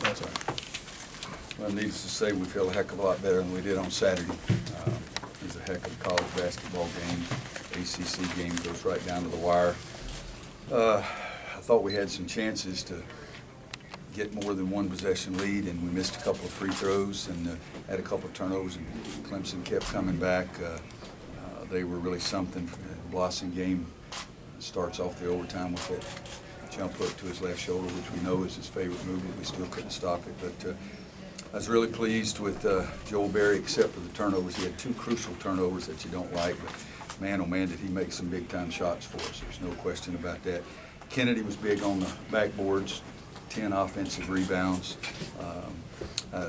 That's all right. Well, needless to say, we feel a heck of a lot better than we did on Saturday. It was a heck of a college basketball game. ACC game goes right down to the wire. I thought we had some chances to get more than one possession lead, and we missed a couple of free throws and had a couple of turnovers, and Clemson kept coming back. They were really something. The Blossom game starts off the overtime with that jump hook to his left shoulder, which we know is his favorite movement. We still couldn't stop it, but I was really pleased with Joel Berry, except for the turnovers. He had two crucial turnovers that you don't like, but man, oh man, did he make some big-time shots for us. There's no question about that. Kennedy was big on the backboards, 10 offensive rebounds.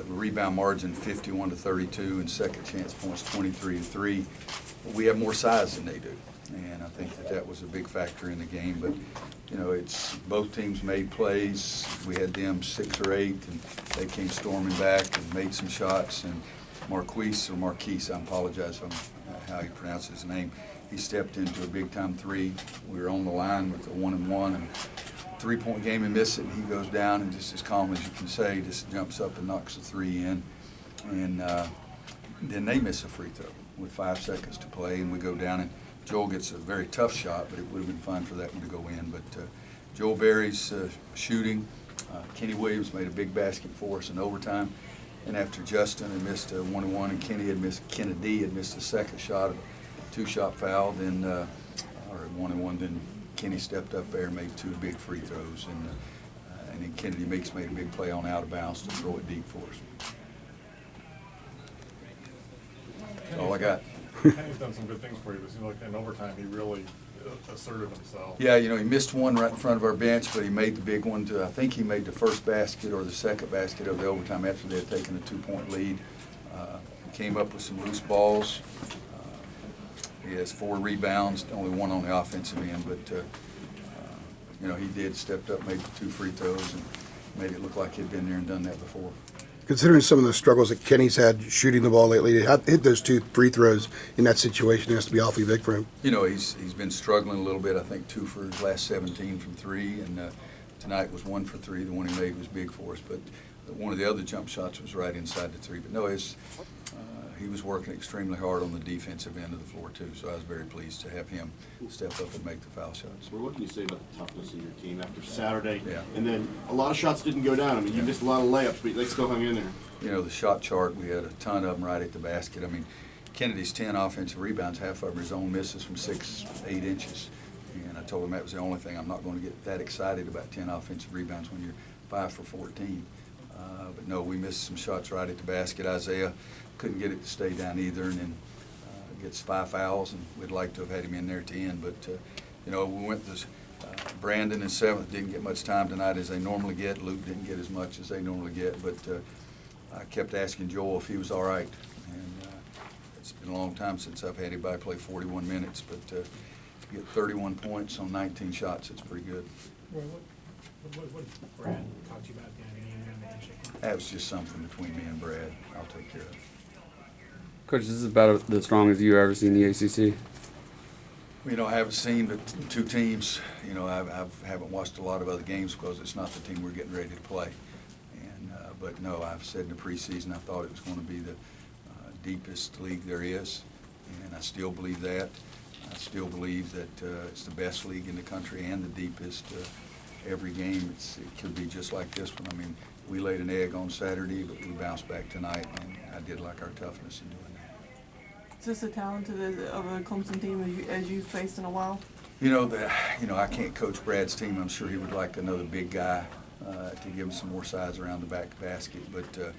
Rebound margin 51-32, and second chance points 23-3. We have more size than they do, and I think that was a big factor in the game. But you know, it's both teams made plays. We had them 6 or 8, and they came storming back and made some shots. And Marquise, I apologize for how you pronounce his name. He stepped into a big-time three. We were on the line with a 1-and-1, and three-point game and miss it, and he goes down and just as calm as you can say, just jumps up and knocks the three in. And then they miss a free throw with 5 seconds to play, and we go down, and Joel gets a very tough shot, but it would have been fine for that one to go in. But Joel Berry's shooting, Kenny Williams made a big basket for us in overtime, and after Justin had missed a 1-and-1 and Kennedy had missed the second shot, a 2-shot foul, then or 1-and-1, then Kenny stepped up there and made 2 big free throws, and then Kennedy made a big play on out of bounds to throw it deep for us. That's all I got. Kenny's done some good things for you, but it seems like in overtime he really asserted himself. Yeah, you know, he missed one right in front of our bench, but he made the big one. I think he made the first basket or the second basket of the overtime after they had taken a 2-point lead. He came up with some loose balls. He has 4 rebounds, only 1 on the offensive end, but you know, he stepped up, made the 2 free throws, and made it look like he'd been there and done that before. Considering some of the struggles that Kenny's had shooting the ball lately, to hit those 2 free throws in that situation has to be awfully big for him. You know, he's been struggling a little bit. I think 2 for his last 17 from 3, and tonight was 1 for 3. The one he made was big for us, but one of the other jump shots was right inside the 3. But no, he was working extremely hard on the defensive end of the floor too, so I was very pleased to have him step up and make the foul shots. Well, what can you say about the toughness of your team after Saturday? Yeah. And then a lot of shots didn't go down. I mean, you missed a lot of layups, but they still hung in there. You know, the shot chart, we had a ton of them right at the basket. I mean, Kennedy's 10 offensive rebounds, half of them his own misses from 6, 8 inches. And I told him that was the only thing. I'm not going to get that excited about 10 offensive rebounds when you're 5 for 14. But no, we missed some shots right at the basket. Isaiah couldn't get it to stay down either, and then gets 5 fouls, and we'd like to have had him in there at the end. But, you know, we went to Brandon in 7th, didn't get much time tonight as they normally get. Luke didn't get as much as they normally get, but I kept asking Joel if he was all right. And it's been a long time since I've had anybody play 41 minutes, but to get 31 points on 19 shots, it's pretty good. Roy, what Brad talked to you about down in the handshake? That was just something between me and Brad. I'll take care of it. Coach, this is about the strongest you've ever seen the ACC. You know, I haven't seen the 2 teams. You know, I haven't watched a lot of other games because it's not the team we're getting ready to play. And but no, I've said in the preseason I thought it was going to be the deepest league there is, and I still believe that. I still believe that it's the best league in the country and the deepest. Every game, it could be just like this one. I mean, we laid an egg on Saturday, but we bounced back tonight, and I did like our toughness in doing that. Is this a talent of a Clemson team as you've faced in a while? You know, I can't coach Brad's team. I'm sure he would like another big guy to give him some more size around the back basket, but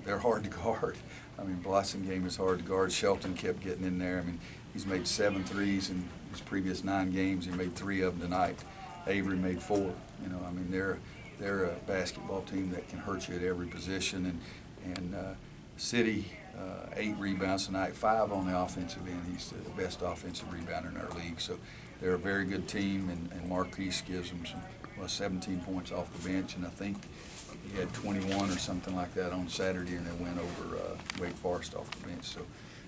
they're hard to guard. I mean, Blossom game is hard to guard. Shelton kept getting in there. I mean, he's made 7 threes in his previous 9 games. He made 3 of them tonight. Avery made 4. You know, I mean, they're a basketball team that can hurt you at every position. And City, 8 rebounds tonight, 5 on the offensive end. He's the best offensive rebounder in our league. So they're a very good team, and Marquise gives them 17 points off the bench, and I think he had 21 or something like that on Saturday, and they went over Wake Forest off the bench. So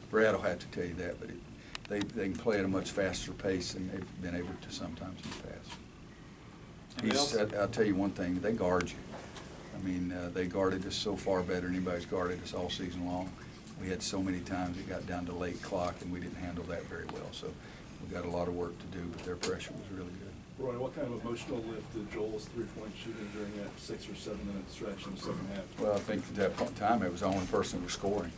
Brad will have to tell you that, but they can play at a much faster pace than they've been able to sometimes in the past. I'll tell you one thing, they guard you. I mean, they guarded us so far better than anybody's guarded us all season long. We had so many times it got down to late clock, and we didn't handle that very well. So we got a lot of work to do, but their pressure was really good. Roy, what kind of emotional lift did Joel's three-point shooting during that 6 or 7 minute stretch in the second half? Well, I think at that point in time, it was the only person who was scoring,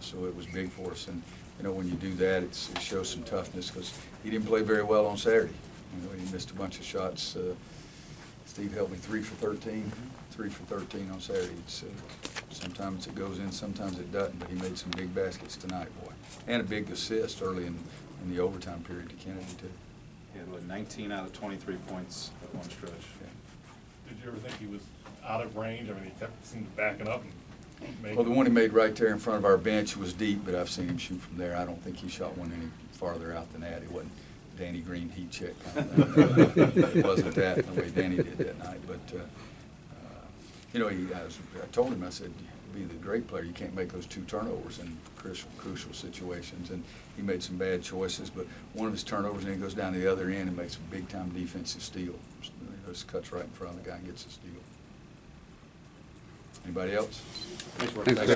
so it was big for us. And, when you do that, it shows some toughness, because he didn't play very well on Saturday. He missed a bunch of shots. Steve helped me 3 for 13 on Saturday. Sometimes it goes in, sometimes it doesn't, but he made some big baskets tonight, boy. And a big assist early in the overtime period to Kennedy, too. He had 19 out of 23 points at one stretch. Did you ever think he was out of range? I mean, he kept seemed backing up and making. Well, the one he made right there in front of our bench was deep, but I've seen him shoot from there. I don't think he shot one any farther out than that. It wasn't Danny Green heat check kind of thing. It wasn't that, the way Danny did that night. But, I told him, I said, be the great player, you can't make those 2 turnovers in crucial situations. And he made some bad choices, but one of his turnovers, and he goes down to the other end and makes a big-time defensive steal. He just cuts right in front of the guy and gets a steal. Anybody else? Thanks, Roy. Thanks,